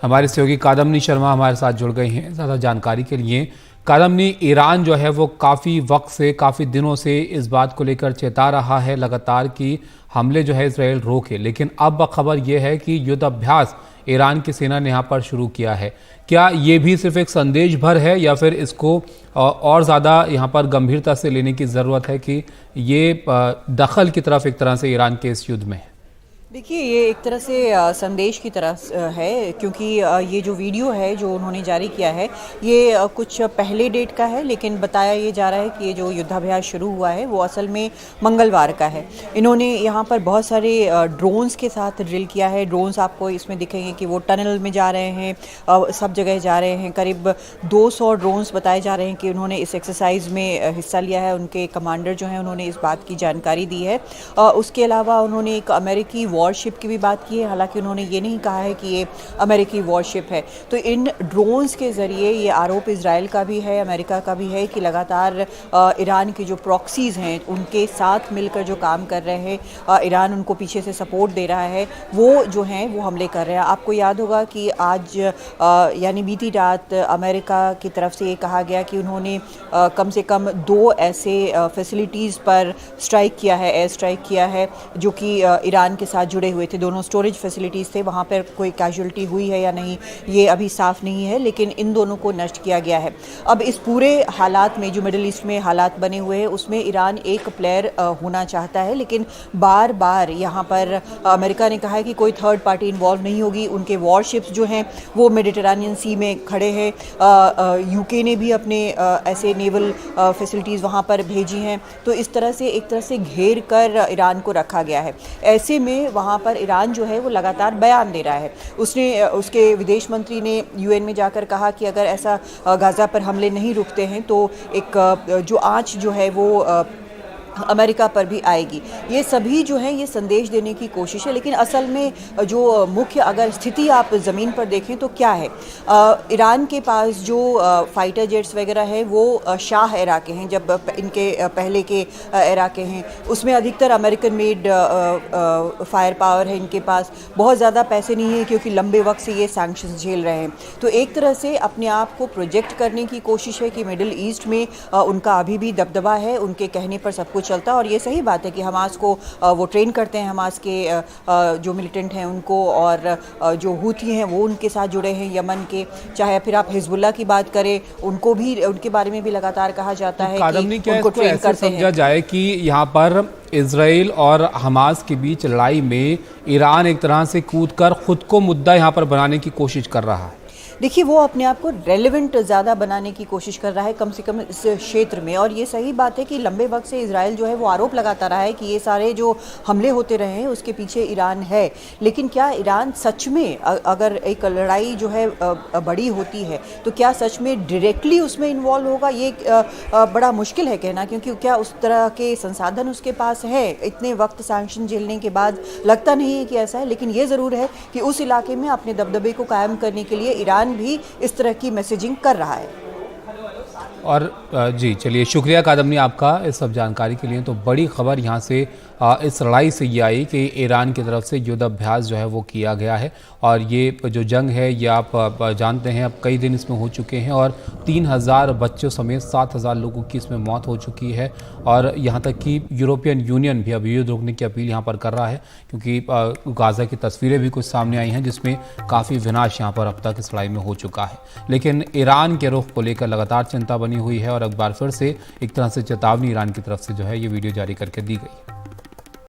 हमारे सहयोगी कादम्नी शर्मा हमारे साथ जुड़ गई हैं ज़्यादा जानकारी के लिए। कादम्नी, ईरान जो है वो काफ़ी वक्त से, काफ़ी दिनों से इस बात को लेकर चेता रहा है लगातार कि हमले जो है इसराइल रोके, लेकिन अब खबर यह है कि युद्ध अभ्यास ईरान की सेना ने यहाँ पर शुरू किया है। क्या ये भी सिर्फ एक संदेश भर है या फिर इसको और ज़्यादा यहाँ पर गंभीरता से लेने की ज़रूरत है कि ये दखल की तरफ एक तरह से ईरान के इस युद्ध में है? देखिए, ये एक तरह से संदेश की तरह है, क्योंकि ये जो वीडियो है जो उन्होंने जारी किया है ये कुछ पहले डेट का है, लेकिन बताया ये जा रहा है कि ये जो युद्धाभ्यास शुरू हुआ है वो असल में मंगलवार का है। इन्होंने यहाँ पर बहुत सारे ड्रोन्स के साथ ड्रिल किया है। ड्रोन्स आपको इसमें दिखेंगे कि वो टनल में जा रहे हैं, सब जगह जा रहे हैं। करीब 200 ड्रोन्स बताए जा रहे हैं कि उन्होंने इस एक्सरसाइज में हिस्सा लिया है। उनके कमांडर जो हैं उन्होंने इस बात की जानकारी दी है। उसके अलावा उन्होंने एक अमेरिकी वॉरशिप की भी बात की है, हालांकि उन्होंने ये नहीं कहा है कि ये अमेरिकी वॉरशिप है। तो इन ड्रोन्स के ज़रिए ये आरोप इजराइल का भी है, अमेरिका का भी है कि लगातार ईरान के जो प्रॉक्सीज़ हैं उनके साथ मिलकर जो काम कर रहे हैं, ईरान उनको पीछे से सपोर्ट दे रहा है, वो जो हैं वो हमले कर रहे हैं। आपको याद होगा कि आज यानी बीती रात अमेरिका की तरफ से ये कहा गया कि उन्होंने कम से कम 2 ऐसे फैसिलिटीज़ पर स्ट्राइक किया है, एयर स्ट्राइक किया है, जो कि ईरान के साथ जुड़े हुए थे। दोनों स्टोरेज फैसिलिटीज़ थे, वहाँ पर कोई कैजुअल्टी हुई है या नहीं ये अभी साफ नहीं है, लेकिन इन दोनों को नष्ट किया गया है। अब इस पूरे हालात में जो मिडिल ईस्ट में हालात बने हुए हैं उसमें ईरान एक प्लेयर होना चाहता है, लेकिन बार बार यहाँ पर अमेरिका ने कहा है कि कोई थर्ड पार्टी इन्वॉल्व नहीं होगी। उनके वॉरशिप्स जो हैं वो मेडिटेरेनियन सी में खड़े हैं। यूके ने भी अपने ऐसे नेवल फैसिलिटीज़ वहाँ पर भेजी हैं। तो इस तरह से एक तरह से घेर कर ईरान को रखा गया है। ऐसे में वहाँ पर ईरान जो है वो लगातार बयान दे रहा है। उसके विदेश मंत्री ने यूएन में जाकर कहा कि अगर ऐसा गाज़ा पर हमले नहीं रुकते हैं तो एक जो आँच जो है वो अमेरिका पर भी आएगी। ये सभी जो है ये संदेश देने की कोशिश है, लेकिन असल में जो मुख्य अगर स्थिति आप ज़मीन पर देखें तो क्या है, ईरान के पास जो फाइटर जेट्स वगैरह है वो शाह एरा के हैं, जब इनके पहले के एरा के हैं। उसमें अधिकतर अमेरिकन मेड फायर पावर है इनके पास। बहुत ज़्यादा पैसे नहीं है क्योंकि लंबे वक्त से ये सैंक्शंस झेल रहे हैं। तो एक तरह से अपने आप को प्रोजेक्ट करने की कोशिश है कि मिडिल ईस्ट में उनका अभी भी दबदबा है, उनके कहने पर सब कुछ चलता। और ये सही बात है कि हमास को वो ट्रेन करते हैं, हमास के जो मिलिटेंट हैं उनको, और जो हूथी हैं वो उनके साथ जुड़े हैं यमन के। चाहे फिर आप हिजबुल्लाह की बात करें, उनको भी, उनके बारे में भी लगातार कहा जाता है कि उनको ट्रेन करते हैं। समझा जाए कि यहाँ पर इजराइल और हमास के बीच लड़ाई में ईरान एक तरह से कूदकर खुद को मुद्दा यहाँ पर बनाने की कोशिश कर रहा है। देखिए, वो अपने आप को रेलेवेंट ज़्यादा बनाने की कोशिश कर रहा है, कम से कम इस क्षेत्र में। और ये सही बात है कि लंबे वक्त से इजराइल जो है वो आरोप लगाता रहा है कि ये सारे जो हमले होते रहे हैं उसके पीछे ईरान है। लेकिन क्या ईरान सच में, अगर एक लड़ाई जो है बड़ी होती है तो क्या सच में डायरेक्टली उसमें इन्वॉल्व होगा, ये बड़ा मुश्किल है कहना, क्योंकि क्या उस तरह के संसाधन उसके पास है। इतने वक्त सैंक्शन झेलने के बाद लगता नहीं है कि ऐसा है, लेकिन ये ज़रूर है कि उस इलाके में अपने दबदबे को कायम करने के लिए ईरान भी इस तरह की मैसेजिंग कर रहा है। और जी चलिए, शुक्रिया कादम्नी आपका इस सब जानकारी के लिए। तो बड़ी खबर यहाँ से इस लड़ाई से ये आई कि ईरान की तरफ से युद्ध अभ्यास जो है वो किया गया है, और ये जो जंग है ये आप जानते हैं अब कई दिन इसमें हो चुके हैं, और 3000 बच्चों समेत 7000 लोगों की इसमें मौत हो चुकी है। और यहाँ तक कि यूरोपियन यूनियन भी अब युद्ध रोकने की अपील यहाँ पर कर रहा है, क्योंकि गाज़ा की तस्वीरें भी कुछ सामने आई हैं जिसमें काफ़ी विनाश यहाँ पर अब तक इस लड़ाई में हो चुका है। लेकिन ईरान के रुख को लेकर लगातार चिंता बनी हुई है, और एक बार फिर से एक तरह से चेतावनी ईरान की तरफ से जो है ये वीडियो जारी करके दी गई।